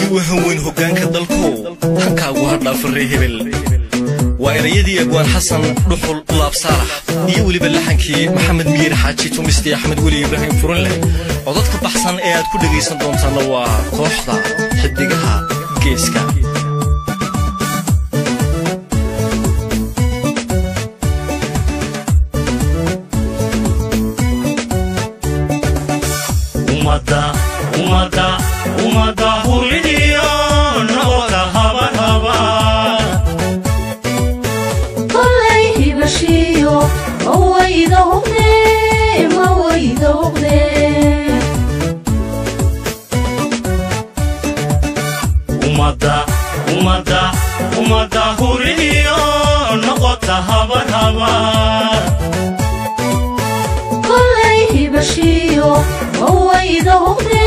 ninkii wahaweyn hoggaanka dalku hankaagu hadhaa farri hebel waa erayadii abwaan xasan dhuxul laab saalax iyo weliba laxankii maxamed miir xaaji tumisti axmed weli ibraahim furanle codadka baxsan ee aad ku dhagaysan doontaana waa kooxda xidigaha geeska umada huridiyo noqda habar habar kollay hibashiyo mawayda hubne umada huridiyo noqda habar habar kollay hibashiyo mawayda hubne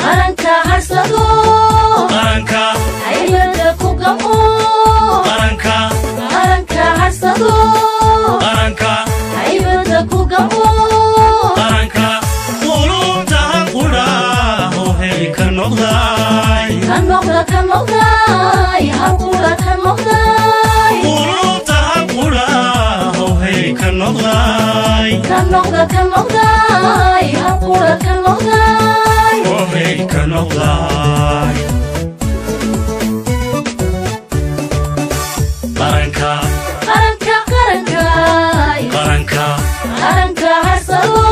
qaranka harsado haybada ku gamo qaranka harsado haybada ku gamo qulubta qura oo heli ka noqday qulubta qura oo heli ka noqday qaranka harsado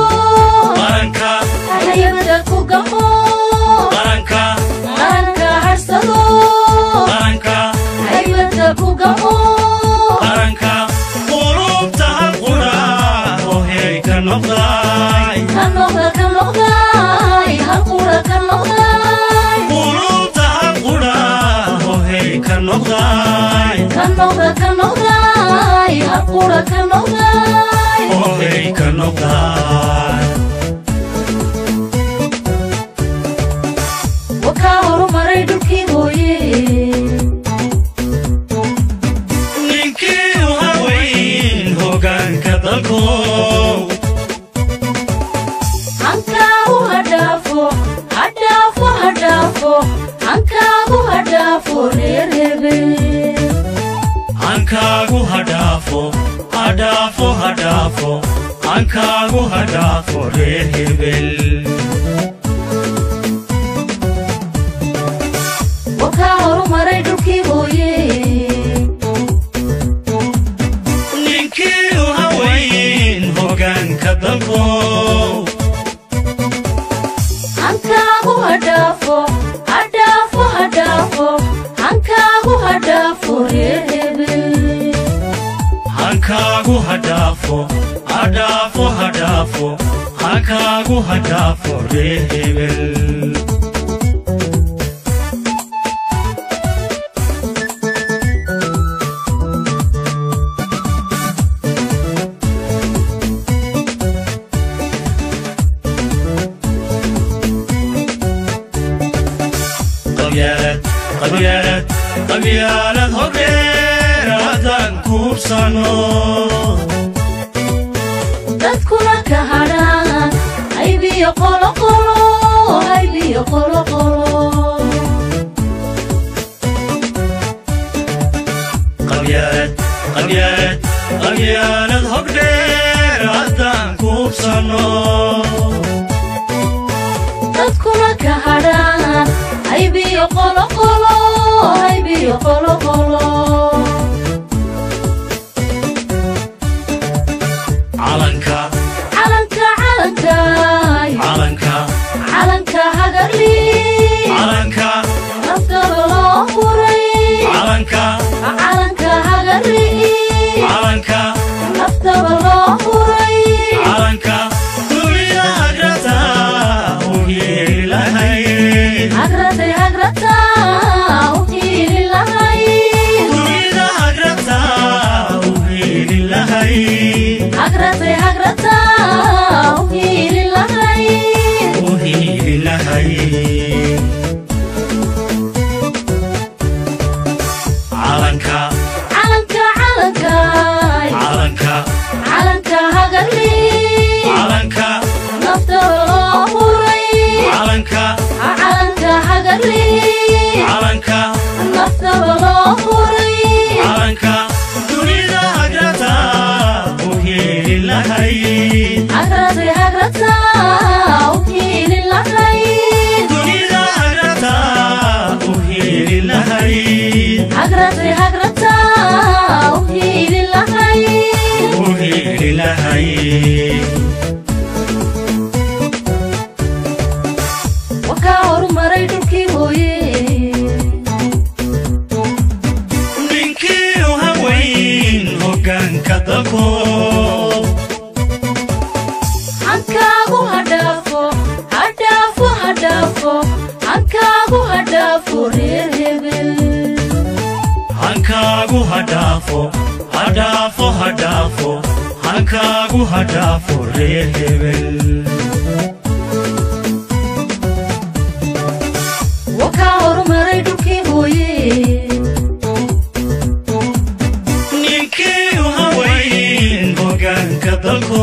haybada ku gamo qaranka harsado haybada ku gamo qulubta qura oo heli ka noqday qulubta qura oo heli ka noqday wakaa horumaray dhulkii hooye ninkii haweyn hoggaanka dalku hankaagu hadhaafo reer hebel hankaagu hadhaafo reer hebel wakaa horumaray dhulkii hooye ninkii haweyn hoggaanka dalku hankaagu hadhaafo reer hebel hankaagu hadhaafo reer hebel qabyaalad hodheer haddaan kuubsano dadkuna ka hadhaan haybiyo qoloqolo qabyaalad hodheer haddaan kuubsano dadkuna ka hadhaan haybiyo qoloqolo calanka hagarli naftaba loo huray calanka hagarli naftaba loo huray duliya agrata u hiiri lahayd agrata u hiiri lahayd dalko hankaagu hadhaafo hadhaafo hadhaafo hankaagu hadhaafo reer hebel hankaagu hadhaafo hadhaafo hadhaafo hankaagu hadhaafo reer hebel wakaa horumaray dhulkii hooye ninkii u hawayn hoggaanka dalko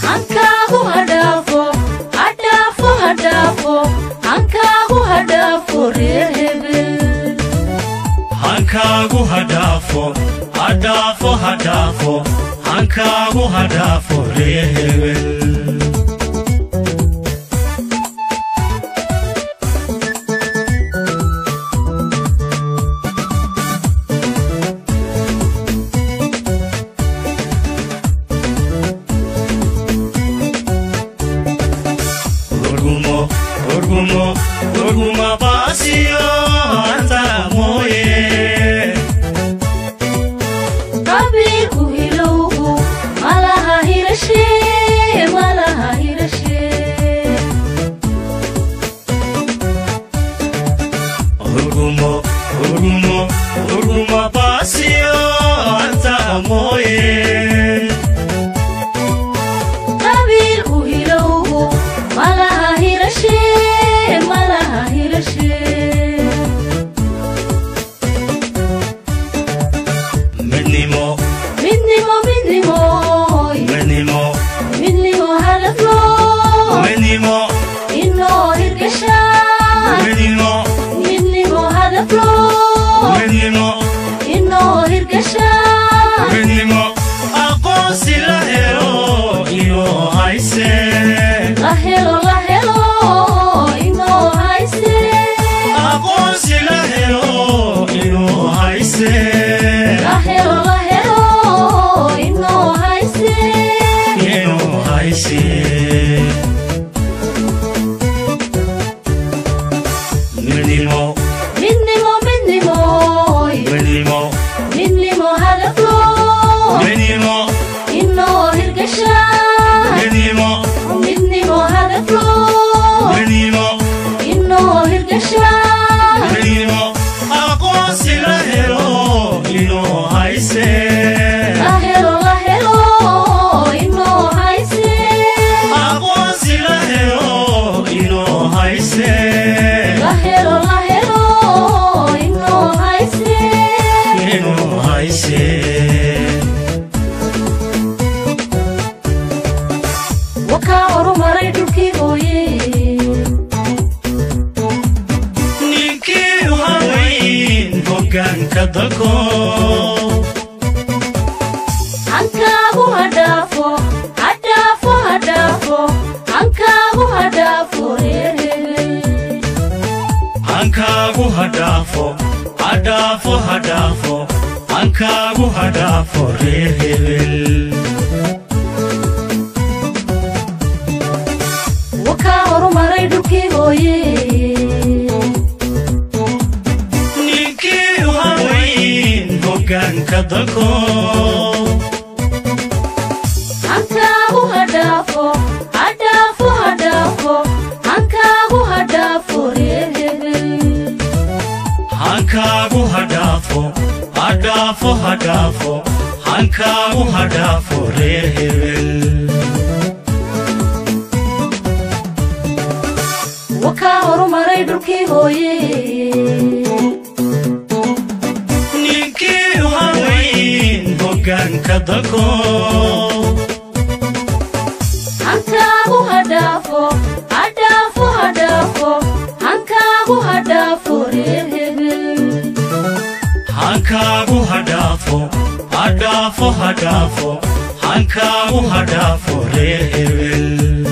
hankaagu hadhaafo hadhaafo hadhaafo hankaagu hadhaafo reer hebel hankaagu hadhaafo hadhaafo hadhaafo hankaagu hadhaafo reer hebel Orguma basio anta moye qabiilku hilowgu malaha hirashe malaha hirashe Orguma basio anta moye qabiilku hilowgu malaha hirashe malaha hirashe Menimo hadaflo Menimo inoo hirgasha Menimo midnimo hadaflo Menimo inoo hirgasha Menimo aqoonsi la helo inoo hayse la helo inoo hayse aqoonsi la helo inoo hayse la helo inoo hayse inoo hayse Menimo midnimo hadaflo Menimo inoo hirgasha Menimo midnimo hadaflo Menimo inoo hirgasha Menimo aqoonsi la helo inoo hayse la helo inoo hayse aqoonsi la helo inoo hayse la helo inoo hayse inoo hayse wakaa horumaray dhulkii hooye ninkii u hawayn hoggaanka dalko hankaagu hadhaafo hadhaafo hadhaafo hankaagu hadhaafo reer hebel hankaagu hadhaafo hadhaafo hadhaafo hankaagu hadhaafo reer hebel wakaa horumaray dhulkii hooye ninkii u hawayn hoggaanka dalko hankaagu hadhaafo hadhaafo hadhaafo hankaagu hadhaafo reer hebel hankaagu hadhaafo hadhaafo hadhaafo hankaagu hadhaafo reer hebel wakaa horumaray dhulkii hooye ninkii u hawayn hoggaanka dalko hankaagu hadhaafo hadhaafo hadhaafo hankaagu hadhaafo reer hebel hankaagu hadhaafo hadhaafo hadhaafo hankaagu hadhaafo reer hebel